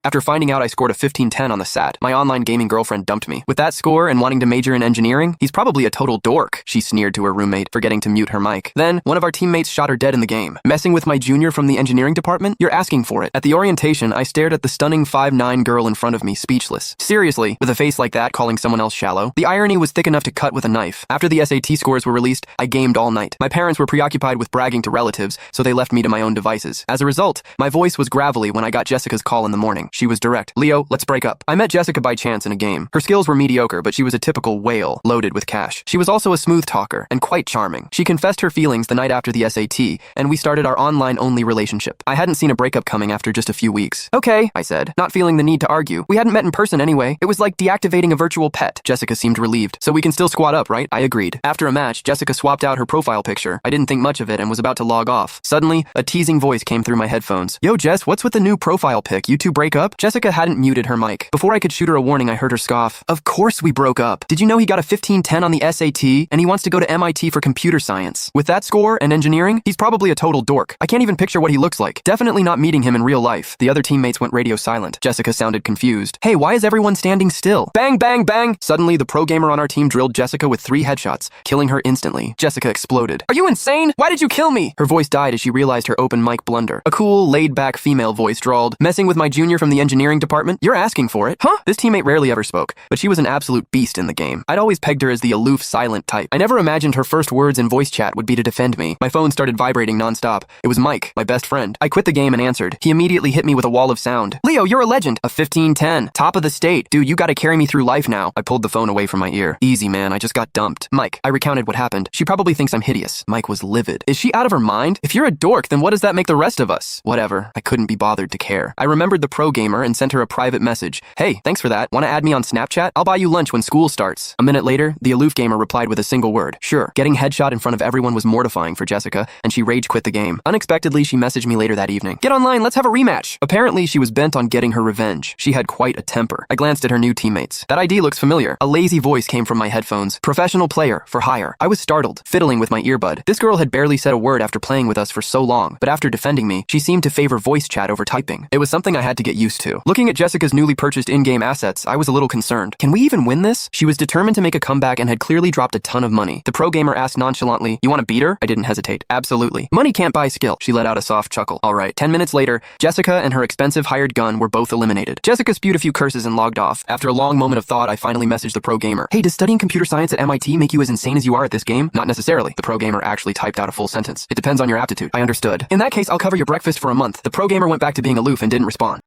After finding out I scored a 1510 on the SAT, my online gaming girlfriend dumped me. With that score and wanting to major in engineering, he's probably a total dork, she sneered to her roommate, forgetting to mute her mic. Then, one of our teammates shot her dead in the game. Messing with my junior from the engineering department? You're asking for it. At the orientation, I stared at the stunning 5'9" girl in front of me, speechless. Seriously, with a face like that, calling someone else shallow? The irony was thick enough to cut with a knife. After the SAT scores were released, I gamed all night. My parents were preoccupied with bragging to relatives, so they left me to my own devices. As a result, my voice was gravelly when I got Jessica's call in the morning. She was direct. Leo, let's break up. I met Jessica by chance in a game. Her skills were mediocre, but she was a typical whale, loaded with cash. She was also a smooth talker, and quite charming. She confessed her feelings the night after the SAT, and we started our online-only relationship. I hadn't seen a breakup coming after just a few weeks. Okay, I said, not feeling the need to argue. We hadn't met in person anyway. It was like deactivating a virtual pet. Jessica seemed relieved. So we can still squat up, right? I agreed. After a match, Jessica swapped out her profile picture. I didn't think much of it and was about to log off. Suddenly, a teasing voice came through my headphones. Yo, Jess, what's with the new profile pic? You two break up? Jessica hadn't muted her mic. Before I could shoot her a warning, I heard her scoff. Of course we broke up. Did you know he got a 1510 on the SAT and he wants to go to MIT for computer science? With that score and engineering, he's probably a total dork. I can't even picture what he looks like. Definitely not meeting him in real life. The other teammates went radio silent. Jessica sounded confused. Hey, why is everyone standing still? Bang, bang, bang! Suddenly, the pro gamer on our team drilled Jessica with 3 headshots, killing her instantly. Jessica exploded. Are you insane? Why did you kill me? Her voice died as she realized her open mic blunder. A cool, laid-back female voice drawled, messing with my junior from the engineering department? You're asking for it. Huh? This teammate rarely ever spoke, but she was an absolute beast in the game. I'd always pegged her as the aloof, silent type. I never imagined her first words in voice chat would be to defend me. My phone started vibrating nonstop. It was Mike, my best friend. I quit the game and answered. He immediately hit me with a wall of sound. Leo, you're a legend. A 1510. Top of the state. Dude, you gotta carry me through life now. I pulled the phone away from my ear. Easy, man. I just got dumped. Mike, I recounted what happened. She probably thinks I'm hideous. Mike was livid. Is she out of her mind? If you're a dork, then what does that make the rest of us? Whatever. I couldn't be bothered to care. I remembered the pro gamer and sent her a private message. Hey, thanks for that. Wanna add me on Snapchat? I'll buy you lunch when school starts. A minute later, the aloof gamer replied with a single word. Sure. Getting headshot in front of everyone was mortifying for Jessica, and she rage quit the game. Unexpectedly, she messaged me later that evening. Get online, let's have a rematch. Apparently, she was bent on getting her revenge. She had quite a temper. I glanced at her new teammates. That ID looks familiar. A lazy voice came from my headphones. Professional player, for hire. I was startled, fiddling with my earbud. This girl had barely said a word after playing with us for so long, but after defending me, she seemed to favor voice chat over typing. It was something I had to get used to. Looking at Jessica's newly purchased in-game assets, I was a little concerned. Can we even win this? She was determined to make a comeback and had clearly dropped a ton of money. The pro gamer asked nonchalantly, you want to beat her? I didn't hesitate. Absolutely. Money can't buy skill. She let out a soft chuckle. All right. 10 minutes later, Jessica and her expensive hired gun were both eliminated. Jessica spewed a few curses and logged off. After a long moment of thought, I finally messaged the pro gamer. Hey, does studying computer science at MIT make you as insane as you are at this game? Not necessarily. The pro gamer actually typed out a full sentence. It depends on your aptitude. I understood. In that case, I'll cover your breakfast for a month. The pro gamer went back to being aloof and didn't respond.